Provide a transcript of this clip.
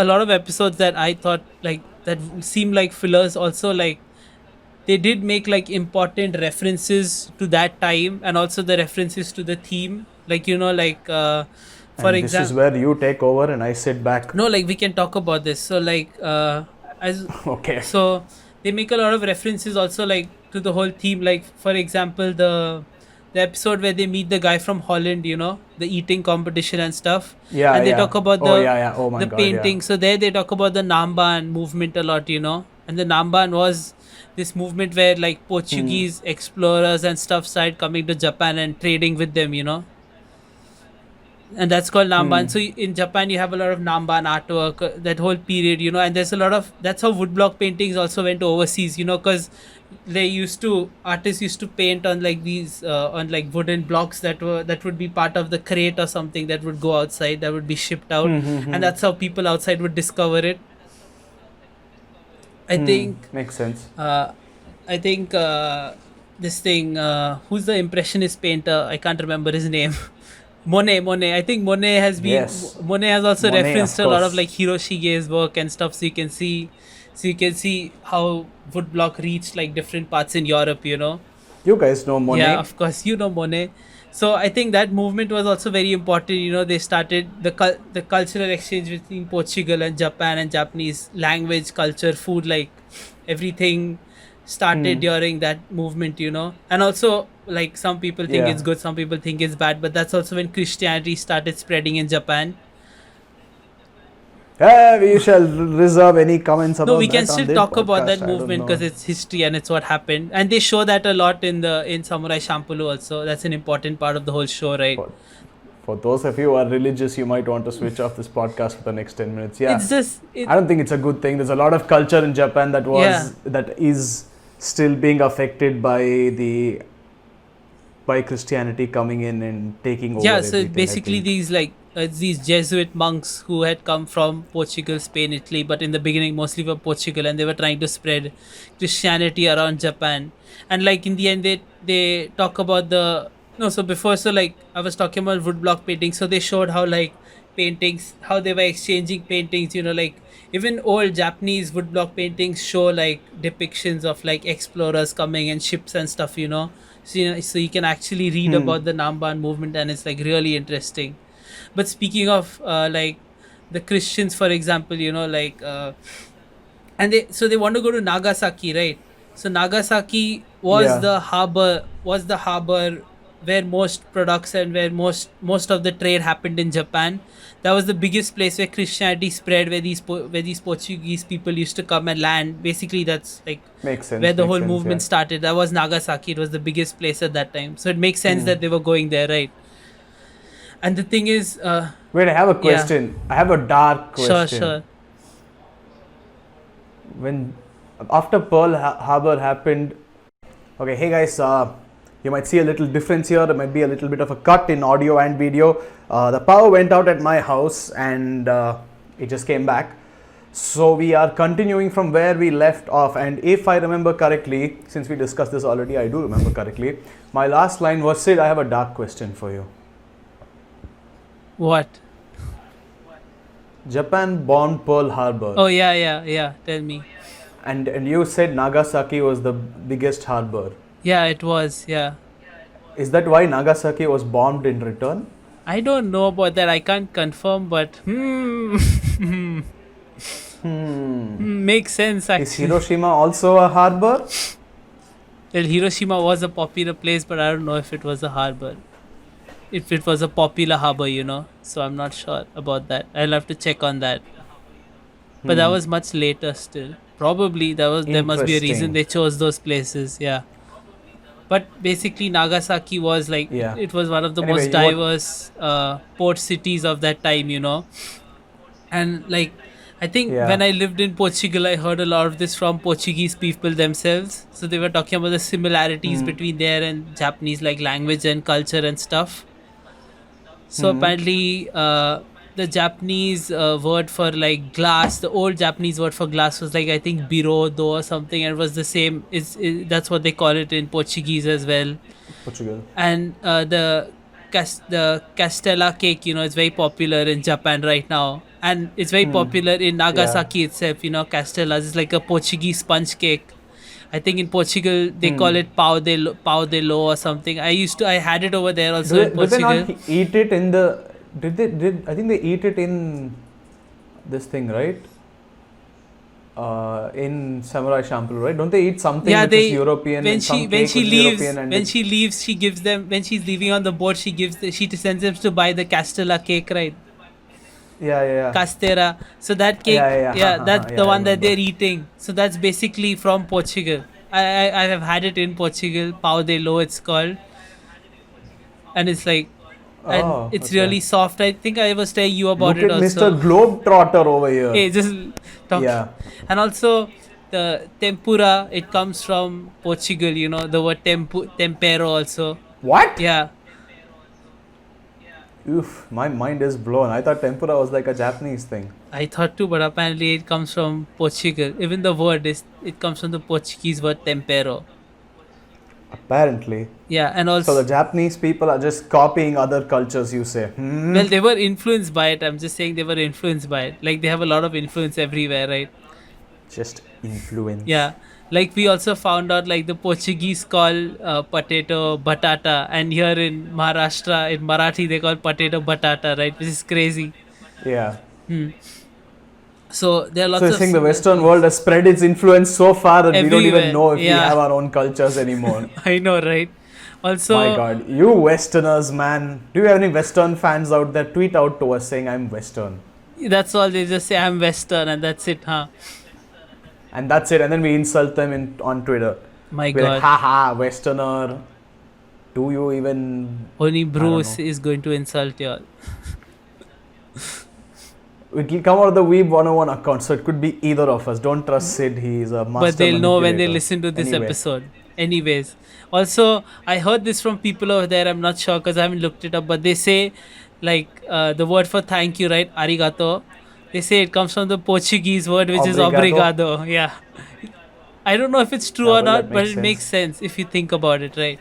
a lot of episodes that I thought like that seemed like fillers also like they did make like important references to that time and also the references to the theme like like for And this is example where you take over and I sit back. no like we can talk about this so like as Okay. so they make a lot of references also like to the whole theme like for example the episode where they meet the guy from Holland, the eating competition and stuff, Yeah, and they yeah. talk about Oh, yeah, yeah. Oh my the God, yeah. painting. So there they talk about the Namban movement a lot, and the Namban was this movement where like Portuguese explorers and stuff started coming to Japan and trading with them, and that's called Namban. So in Japan, you have a lot of Namban artwork, that whole period, and there's a lot of that's how woodblock paintings also went overseas, because artists used to paint on like these on like wooden blocks that would be part of the crate or something that would go outside that would be shipped out, and that's how people outside would discover it. I think Makes sense. uh, I think this thing. Who's the impressionist painter? I can't remember his name. Monet. I think Yes. Monet has also Monet, referenced of a lot of course. like Hiroshige's work and stuff. So you can see how woodblock reached like different parts in Europe. You guys know Yeah, Monet. of course, Monet. So I think that movement was also very important. They started the cultural exchange between Portugal and Japan and Japanese language, culture, food, like everything started during that movement. And also like some people think Yeah. it's good, some people think it's bad, but that's also when Christianity started spreading in Japan. We shall reserve any comments No, we about can that on still this talk about that podcast. I don't movement because know. it's history and it's what happened, and they show that a lot in Samurai Champloo. Also, that's an important part of the whole show, right? For, for those of you who are religious, you might want to switch off this podcast for the next 10 minutes. Yeah. It's just I don't think it's a good thing. There's a lot of culture in Japan yeah. that is still being affected by Christianity coming in and taking over Yeah, so everything, I basically think. these Jesuit monks who had come from Portugal, Spain, Italy, but in the beginning mostly from Portugal, and they were trying to spread Christianity around Japan. And like in the end, they talk about the no. So before, so like I was talking about woodblock painting. So they showed how like paintings, how they were exchanging paintings. Like even old Japanese woodblock paintings show like depictions of like explorers coming and ships and stuff. So you can actually read about the Namban movement, and it's like really interesting. But speaking of like the Christians, for example, like and they want to go to Nagasaki, right? So Nagasaki Yeah. was the harbor where most products and where most of the trade happened in Japan. That was the biggest place where Christianity spread, where these Portuguese people used to come and land. Basically, that's like Makes where sense. the Makes whole sense. Yeah. movement started. That was Nagasaki. It was the biggest place at that time. So it makes sense that they were going there, right? And the thing is, Wait, I have a yeah, question. I have a dark sure, question. sure. When after Harbor happened, okay, hey guys, you might see a little difference here. There might be a little bit of a cut in audio and video. The power went out at my house and it just came back. So we are continuing from where we left off. And if I remember correctly, since we discussed this already, I do remember correctly. My last line was, Sid, I have a dark question for you. What? Japan bombed Pearl Harbor, Oh yeah. Tell me. and you said Nagasaki was the biggest harbor. Yeah, it was. Yeah. Is that why Nagasaki was bombed in return? I don't know about that. I can't confirm, but makes sense Is actually. Hiroshima also a harbor? Well, Hiroshima was a popular place, but I don't know if it was a harbor. If it was a popular harbor. So I'm not sure about that. I'll have to check on that. But that was much later still. Probably there must be a reason Interesting. they chose those places. Yeah. But basically Nagasaki was like Yeah. it was one of the most Anyway, what? diverse port cities of that time. And like I think when Yeah. I lived in Portugal, I heard a lot of this from Portuguese people themselves. So they were talking about the similarities between their and Japanese like language and culture and stuff. So apparently, the Japanese word for like glass, the old Japanese word for glass was like I think birodo or something, and it was the same. That's what they call it in Portuguese as well. Portugal. And the Castella cake, it's very popular in Japan right now. and it's very popular in Nagasaki itself. You know, castelas is like a Portuguese sponge cake. I think in Portugal they call it pau de lo or something. I had it over there also in Do they Portugal. not eat it in the? Did I think they eat it in this thing, right? In Samurai Champloo, right? Don't they eat something Yeah, which is European? when and some she cake when which she is leaves European and when she leaves she gives them, when she's leaving on the boat, she sends them to buy the castella cake, right? yeah. Castera. So that cake, Yeah. that's Yeah, the I one that remember. they're eating. So that's basically from Portugal. I have had it in Portugal. Pau de lo, it's called, and it's like, and Oh, it's okay. really soft. I think I was telling you about Look it at Mr. also. Globetrotter over here. Hey, just talk. Yeah. And also the tempura, it comes from Portugal. You know the word tempero also. What? Yeah, Oof, my mind is blown. I thought tempura was like a Japanese thing. I thought too, but apparently it comes from Portugal. Even the word is, it comes from the Portuguese word tempero. Apparently. Yeah, and So the also, Japanese people are just copying other cultures, you say? well, they were influenced by it. I'm just saying they were influenced by it. Like they have a lot of influence everywhere, right? Just influence. Yeah. Like we also found out, like the Portuguese call potato batata, and here in Maharashtra, in Marathi, they call potato batata, right? Which is crazy. Yeah. So there are So lots I of think the similar Western things world has spread its influence so far that we don't even everywhere. know if we Yeah, have our own cultures anymore. I know, right? My Also, god, you Westerners, man. Do you have any Western fans out there? Tweet out to us saying I'm Western. that's all. They just say I'm Western, and that's it, huh? And that's it. And then we insult them on Twitter. My We're like, God. haha, Westerner. Do you even. Only don't Bruce know. is going to insult you all. It'll come out of the Weeb 101 account, so it could be either of us. Don't trust Sid, he's a master But they'll know when they manipulator. listen to this Anyway, episode. Anyways, also, I heard this from people over there. I'm not sure because I haven't looked it up, but they say, like, the word for thank you, right? Arigato. They say it comes from the Portuguese word, which is obrigado. obrigado. Yeah. I don't know if it's true Yeah, or well, that not, but makes it makes sense. sense if you think about it, right?